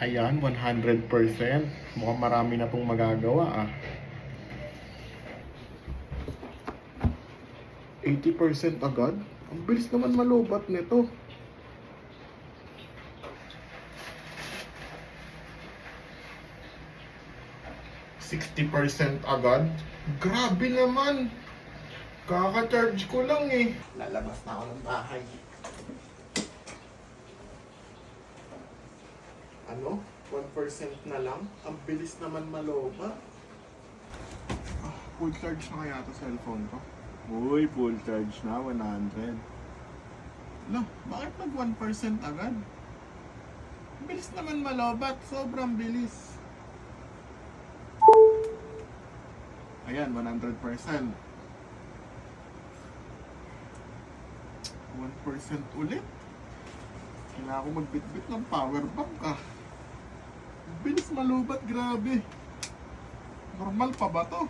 Ayan, 100%. Mukhang marami na pong magagawa ah. 80% agad? Ang bilis naman malobat nito. %60 agad? Grabe naman! Kaka-charge ko lang eh. Lalabas na ako ng bahay. Ano? 1% na lang? Ang bilis naman malobat. Full charge na kaya ito cellphone ko? Uy, full charge na, 100. Lo, bakit nag 1% agad? Bilis naman malobat, sobrang bilis. Ayan, 100%. 1% ulit. Kailangan ko magbitbit ng power bank ah. Bilis malubat, grabe. Normal pa ba to?